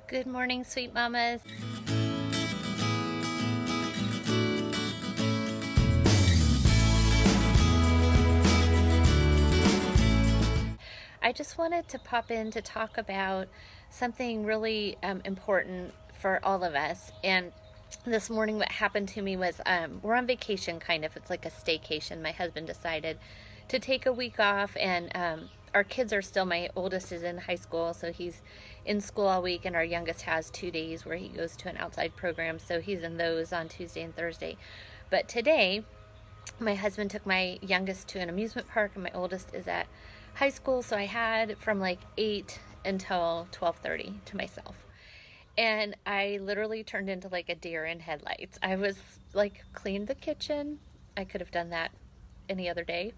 Good morning, sweet mamas. I just wanted to pop in to talk about something really important for all of us. And this morning, what happened to me was we're on vacation, kind of. It's like a staycation. My husband decided to take a week off, and our kids are still, my oldest is in high school, so he's in school all week, and our youngest has 2 days where he goes to an outside program, so he's in those on Tuesday and Thursday. But today, my husband took my youngest to an amusement park, and my oldest is at high school, so I had from like 8 until 12:30 to myself. And I literally turned into like a deer in headlights. I was like, cleaned the kitchen. I could have done that any other day.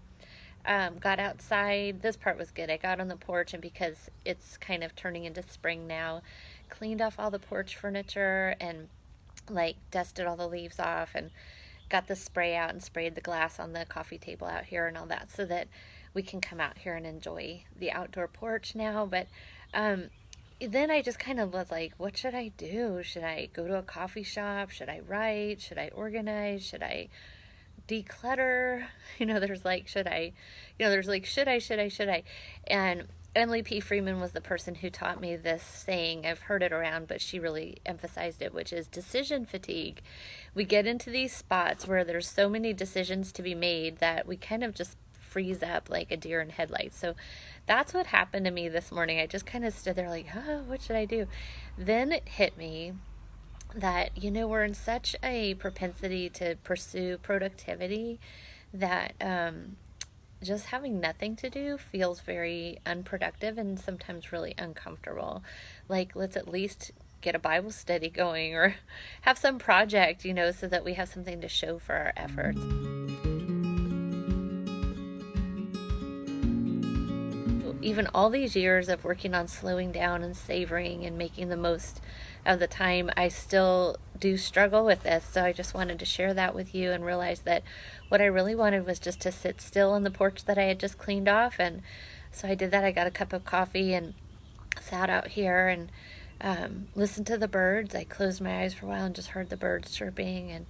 Got outside. This part was good. I got on the porch, and because it's kind of turning into spring now, cleaned off all the porch furniture and like dusted all the leaves off and got the spray out and sprayed the glass on the coffee table out here and all that, so that we can come out here and enjoy the outdoor porch now. But then I just kind of was like, what should I do? Should I go to a coffee shop? Should I write? Should I organize? Should I declutter? There's like, should I? And Emily P. Freeman was the person who taught me this saying. I've heard it around, but she really emphasized it, which is decision fatigue. We get into these spots where there's so many decisions to be made that we kind of just freeze up like a deer in headlights. So that's what happened to me this morning. I just kind of stood there like, what should I do? Then it hit me that, we're in such a propensity to pursue productivity that just having nothing to do feels very unproductive and sometimes really uncomfortable. Like, let's at least get a Bible study going or have some project, so that we have something to show for our efforts. Even all these years of working on slowing down and savoring and making the most of the time, I still do struggle with this. So I just wanted to share that with you and realize that what I really wanted was just to sit still on the porch that I had just cleaned off. And so I did that. I got a cup of coffee and sat out here and listened to the birds. I closed my eyes for a while and just heard the birds chirping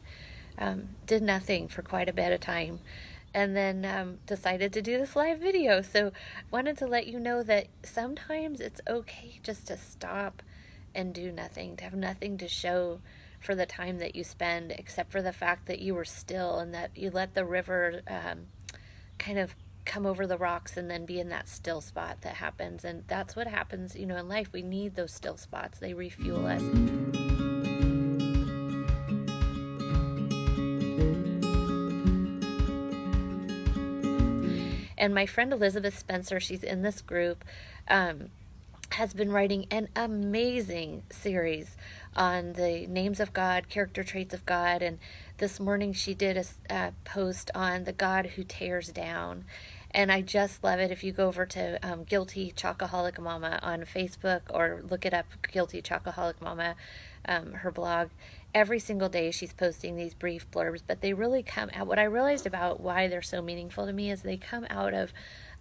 and did nothing for quite a bit of time. And then decided to do this live video. So wanted to let you know that sometimes it's okay just to stop and do nothing, to have nothing to show for the time that you spend, except for the fact that you were still and that you let the river kind of come over the rocks and then be in that still spot that happens. And that's what happens, in life. We need those still spots. They refuel us. And my friend Elizabeth Spencer, she's in this group, has been writing an amazing series on the names of God, character traits of God. And this morning she did a post on the God who tears down. And I just love it. If you go over to Guilty Chocoholic Mama on Facebook or look it up, Guilty Chocoholic Mama, her blog, every single day she's posting these brief blurbs, but they really come out. What I realized about why they're so meaningful to me is they come out of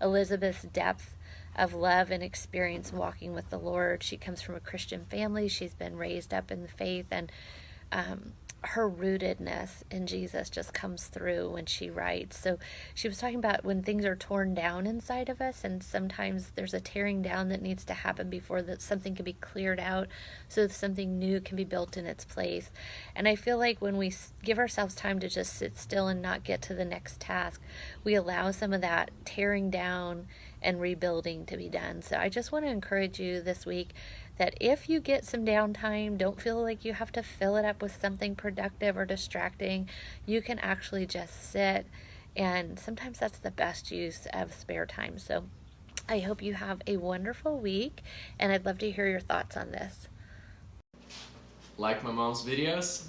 Elizabeth's depth of love and experience walking with the Lord. She comes from a Christian family. She's been raised up in the faith, and her rootedness in Jesus just comes through when she writes. So she was talking about when things are torn down inside of us, and sometimes there's a tearing down that needs to happen before that something can be cleared out so that something new can be built in its place. And I feel like when we give ourselves time to just sit still and not get to the next task, we allow some of that tearing down and rebuilding to be done. So I just want to encourage you this week that if you get some downtime, don't feel like you have to fill it up with something productive or distracting. You can actually just sit, and sometimes that's the best use of spare time. So I hope you have a wonderful week, and I'd love to hear your thoughts on this. Like my mom's videos?